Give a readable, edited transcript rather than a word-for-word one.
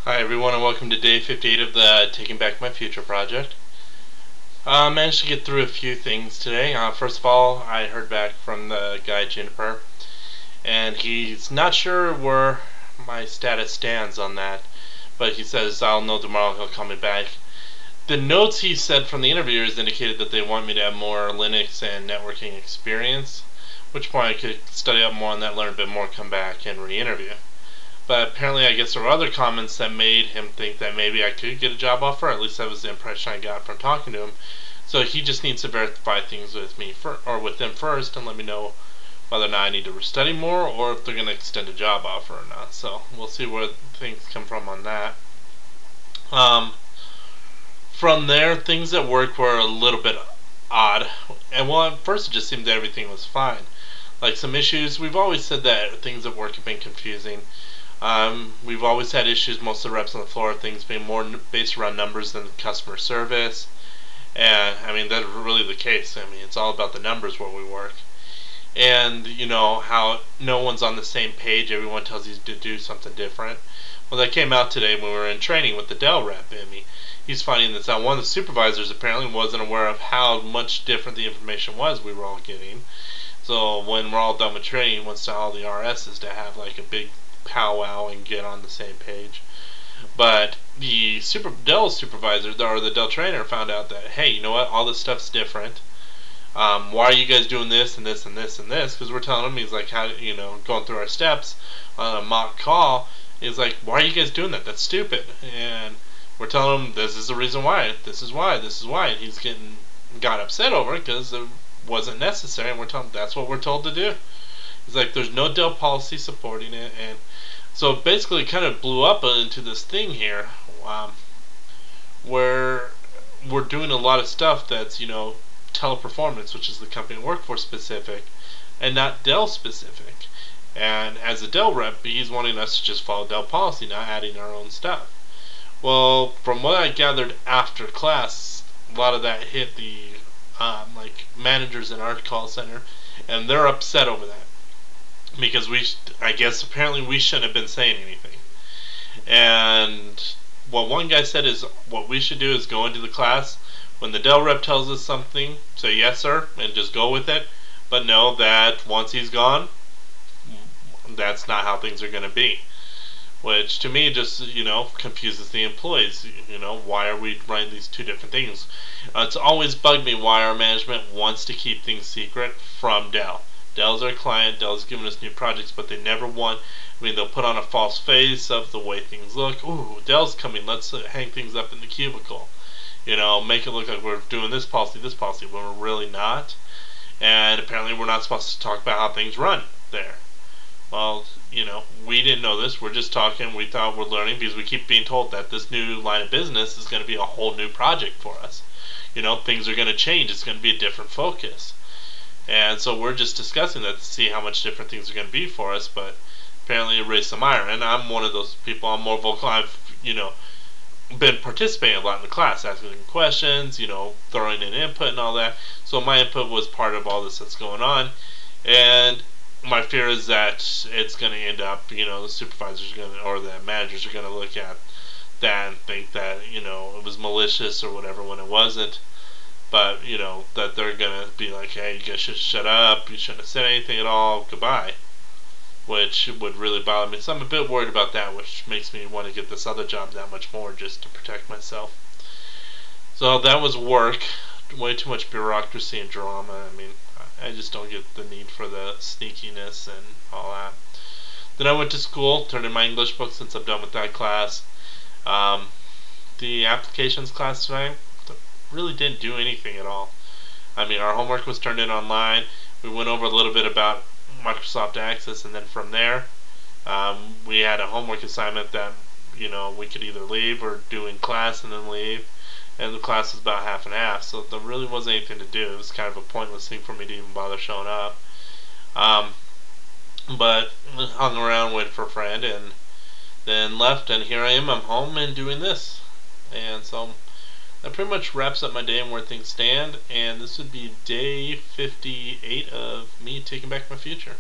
Hi everyone and welcome to day 58 of the Taking Back My Future project. Managed to get through a few things today. First of all, I heard back from the guy Juniper, and he's not sure where my status stands on that, but he says I'll know tomorrow, he'll call me back. The notes he said from the interviewers indicated that they want me to have more Linux and networking experience, which point I could study up more on that, learn a bit more, come back and re-interview. But apparently, I guess there were other comments that made him think that maybe I could get a job offer. At least that was the impression I got from talking to him. So he just needs to verify things with me or with them first, and let me know whether or not I need to study more or if they're going to extend a job offer or not. So we'll see where things come from on that. Um, from there, things at work were a little bit odd. And well, at first it just seemed that everything was fine. Like some issues, we've always said that things at work have been confusing. We've always had issues, most of the reps on the floor, things being more based around numbers than customer service. And I mean, that's really the case. I mean, it's all about the numbers where we work. And, you know, how no one's on the same page, everyone tells you to do something different. Well, that came out today when we were in training with the Dell rep. I mean, he's finding this out. One of the supervisors apparently wasn't aware of how much different the information was we were all getting. So when we're all done with training, he wants all the RSs to have like a big powwow and get on the same page. But the Dell supervisor or the Dell trainer found out that, hey, you know what, all this stuff's different. Why are you guys doing this and this and this and this? Because we're telling him, he's like, how, you know, going through our steps on a mock call. He's like, why are you guys doing that? That's stupid. And we're telling him this is the reason why. This is why. This is why. And he's got upset over it because it wasn't necessary. And we're telling him that's what we're told to do. It's like there's no Dell policy supporting it, and so basically it kind of blew up into this thing here, where we're doing a lot of stuff that's, you know, Teleperformance, which is the company workforce specific, and not Dell specific. And as a Dell rep, he's wanting us to just follow Dell policy, not adding our own stuff. Well, from what I gathered after class, a lot of that hit the like managers in our call center, and they're upset over that because I guess apparently we shouldn't have been saying anything. And what one guy said is what we should do is go into the class when the Dell rep tells us something, say yes sir and just go with it, but know that once he's gone, that's not how things are going to be. Which to me just, you know, confuses the employees. You know, why are we running these two different things? It's always bugged me why our management wants to keep things secret from Dell. Dell's our client, Dell's giving us new projects, but they never want, I mean, they'll put on a false face of the way things look. Ooh, Dell's coming, let's hang things up in the cubicle. You know, make it look like we're doing this policy, when we're really not. And apparently we're not supposed to talk about how things run there. Well, you know, we didn't know this. We're just talking. We thought we're learning because we keep being told that this new line of business is going to be a whole new project for us. You know, things are going to change. It's going to be a different focus. And so we're just discussing that to see how much different things are going to be for us. But apparently it raised some ire. And I'm one of those people. I'm more vocal. I've, you know, been participating a lot in the class, asking questions, you know, throwing in input and all that. So my input was part of all this that's going on. And my fear is that it's going to end up, you know, the supervisors are going to, or the managers are going to look at that and think that, you know, it was malicious or whatever when it wasn't. But, you know, that they're going to be like, hey, you guys should shut up, you shouldn't have said anything at all, goodbye. Which would really bother me. So I'm a bit worried about that, which makes me want to get this other job that much more just to protect myself. So that was work. Way too much bureaucracy and drama. I mean, I just don't get the need for the sneakiness and all that. Then I went to school, turned in my English book since I'm done with that class. The applications class tonight really didn't do anything at all. I mean, our homework was turned in online. We went over a little bit about Microsoft Access, and then from there, we had a homework assignment that, you know, we could either leave or do in class and then leave. And the class was about half and half, so there really wasn't anything to do. It was kind of a pointless thing for me to even bother showing up. But hung around, waited for a friend, and then left, and here I am. I'm home and doing this. And so that pretty much wraps up my day and where things stand, and this would be day 58 of me taking back my future.